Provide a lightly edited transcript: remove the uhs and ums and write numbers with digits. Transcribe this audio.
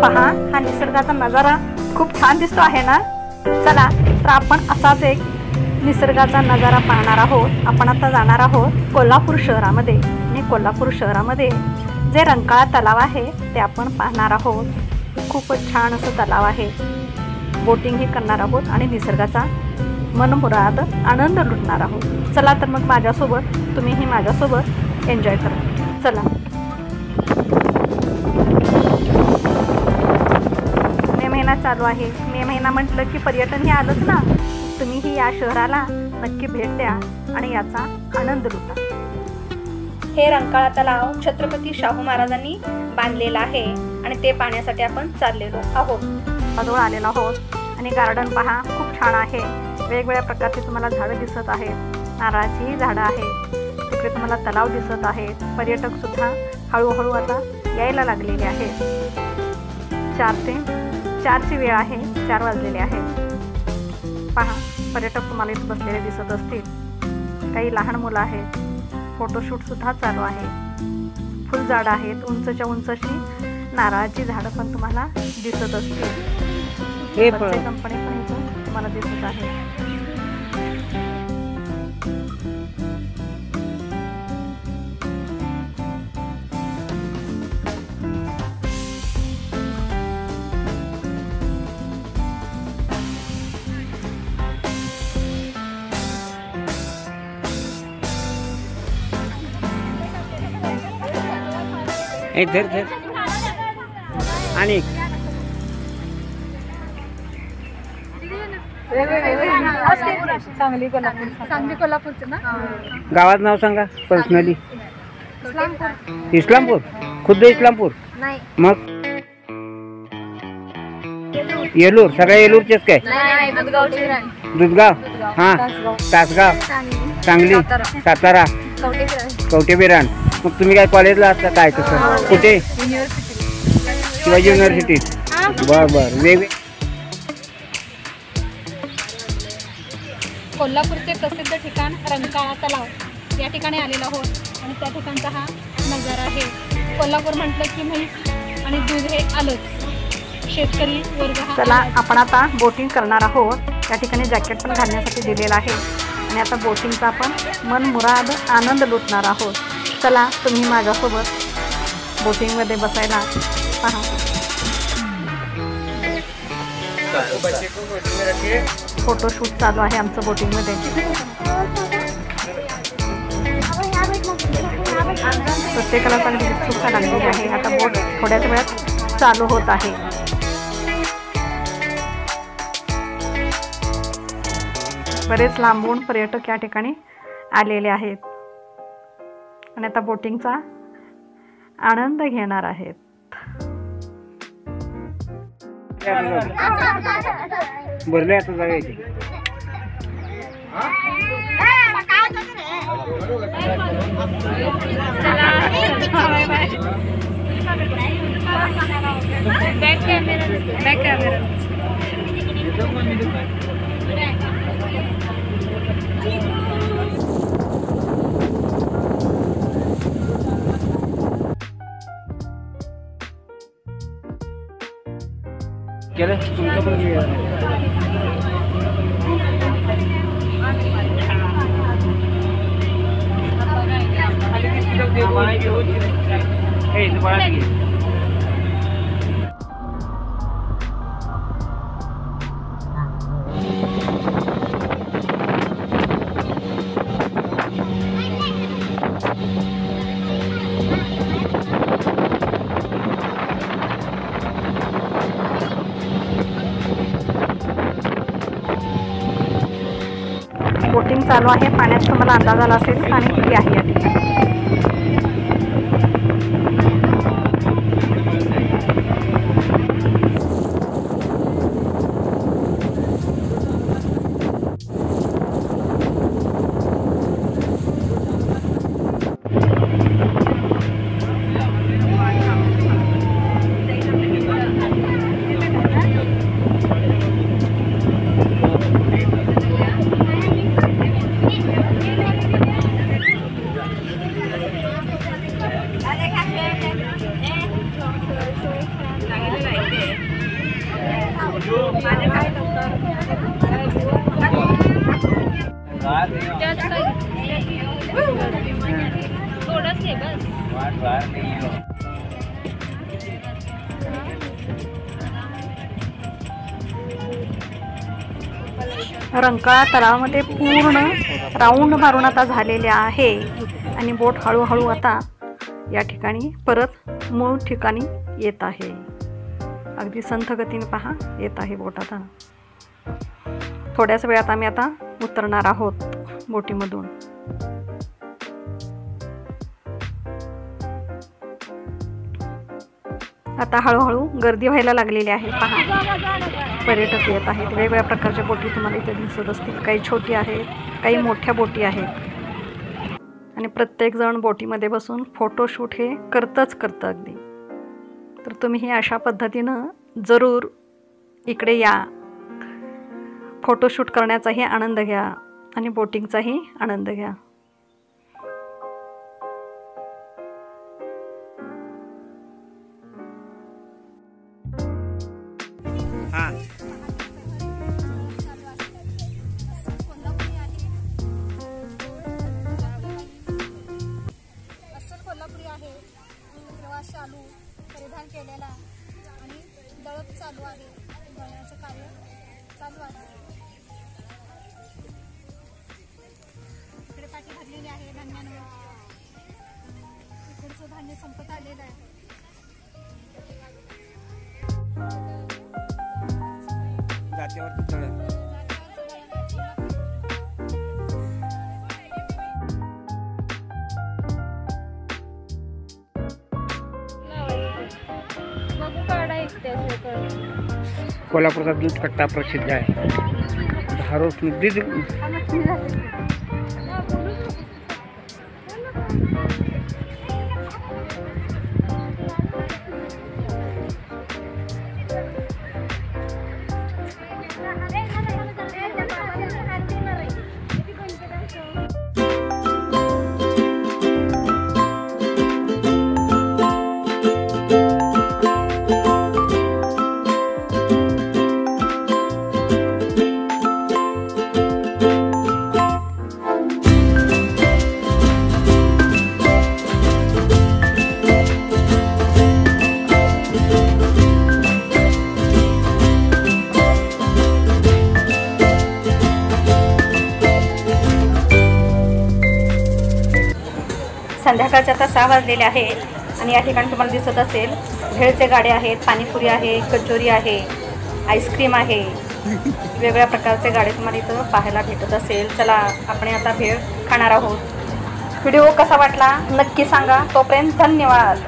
पहा, हा निसर्गाचा नजारा खूप छान दिसतो आहे ना. चला तर आपण असाच एक निसर्गाचा नजारा पाहणार आहोत. आपण आता जाणार आहोत कोल्हापूर शहरामध्ये आणि कोल्हापूर शहरामध्ये जे रंकाळा तलाव आहे ते आपण पाहणार आहोत. खूपच छान असं तलाव आहे. बोटिंगही करणार आहोत आणि निसर्गाचा मनमुराद आनंद लुटणार आहोत. चला तर मग माझ्यासोबत तुम्हीही माझ्यासोबत एन्जॉय करा. चला. मे महिना चालू आहे. मे महिना म्हटलं की पर्यटन हे आलंच ना. तुम्हीही या शहराला नक्की भेट द्या आणि याचा आनंद लुटा. हे रंकाळा तलाव छत्रपती शाहू महाराजांनी बांधलेला आहे आणि ते पाहण्यासाठी आपण चाललेलो आहोत. जवळ आलेलो आहोत आणि गार्डन पहा, खूप छान आहे. वेगवेगळ्या प्रकारची तुम्हाला झाडं दिसत आहेत. नारळाचीही झाडं आहेत. तिकडे तुम्हाला तलाव दिसत आहेत. पर्यटक सुद्धा हळूहळू आता यायला लागलेले आहेत. 4ची वेळ आहे. 4 वाजलेले आहेत. पहा, पर्यटक तुम्हाला इथे बसलेले दिसत असतील. काही लहान मुलं आहेत. फोटोशूट सुद्धा चालू आहे. फुलझाडं आहेत. उंचच्या उंच अशी नारळाची झाडं पण तुम्हाला दिसत असतील. बच्चे कंपनी पण इथं तुम्हाला दिसत आहे. धर आणि सांगली कोल्हापूरचं ना. गावात नाव सांगा पर्सनली. इस्लामपूर. खुद्द इस्लामपूर नाही, मग येलूर. सगळ्या येलूरचेच काय? दुधगाव. हां, तासगाव, सांगली, सातारा, कवटेबेरान. मग तुम्ही काय कॉलेजला असता काय कसं? कुठे? शिवाजी युनिव्हर्सिटीत. बरं. वेगळे कोल्हापूरचे प्रसिद्ध ठिकाण रंकाळा तलाव या ठिकाणी आलेलो आहोत आणि त्या ठिकाणचा हा नजारा आहे. कोल्हापूर म्हटलं की म्हैस आणि दूध हे आलंच. शेतकरी वर्ग हा. चला, आपण आता बोटिंग करणार आहोत. या ठिकाणी जॅकेट पण घालण्यासाठी दिलेलं आहे आणि आता बोटिंगचा आपण मनमुराद आनंद लुटणार आहोत. चला, तुम्ही माझ्यासोबत बोटिंगमध्ये बसायला पहा. फोटोशूट चालू आहे आमचं बोटिंगमध्ये. प्रत्येकाला पण उत्सुकता लागलेली आहे. आता बोट थोड्याच वेळात चालू होत आहे. बरेच लांबून पर्यटक या ठिकाणी आलेले आहेत आणि आता बोटिंगचा आनंद घेणार आहेत. भरले आता जायचे. Back camera. केलं तुमचं पण बोटिंग चालू आहे. पाण्यात तुम्हाला अंदाज आला असेल पाणी किती आहे या ठिकाणी. थोडंच आहे बस. रंकाळा तलावामध्ये पूर्ण राऊंड मारून आता झालेले आहे आणि बोट हळूहळू आता या ठिकाणी परत मूळ ठिकाणी येत आहे. अगदी संथ गतीने पहा येत आहे बोट. आता थोड्याच वेळात आम्ही आता उतरणार आहोत बोटीमधून. आता हळूहळू गर्दी व्हायला लागलेली आहे. पहा पर्यटक येत आहेत. वेगवेगळ्या प्रकारच्या बोटी तुम्हाला इथे दिसत असतील. काही छोटी आहेत, काही मोठ्या बोटी आहेत आणि प्रत्येकजण बोटीमध्ये बसून फोटोशूट हे करतंच अगदी. तर तुम्ही अशा पद्धतीनं जरूर इकडे या, फोटोशूट करण्याचाही आनंद घ्या आणि बोटिंगचाही आनंद घ्या. कोल्हापुरी आहे. प्रवास चालू परिधान केलेला आणि दळप चालू आहे. दळण्याचं कार्य चालू आहे. इकडे पाठी भरलेली आहे धान्यानं. इकडचं धान्य संपत आलेलं आहे. जात्यावरती दळण. कोल्हापूरचा दूध कट्टा प्रसिद्ध आहे. धारोस दूध संध्याकाळचे आता 6 वाजलेले आहेत आणि या ठिकाणी तुम्हाला दिसत असेल भेळचे गाडे आहेत, पाणीपुरी आहे, कचोरी आहे, आईस्क्रीम आहे. वेगवेगळ्या प्रकारचे गाडे तुम्हाला इथं पाहायला भेटत असेल. चला आपण आता भेळ खाणार आहोत. व्हिडिओ कसा वाटला नक्की सांगा. तोपर्यंत धन्यवाद.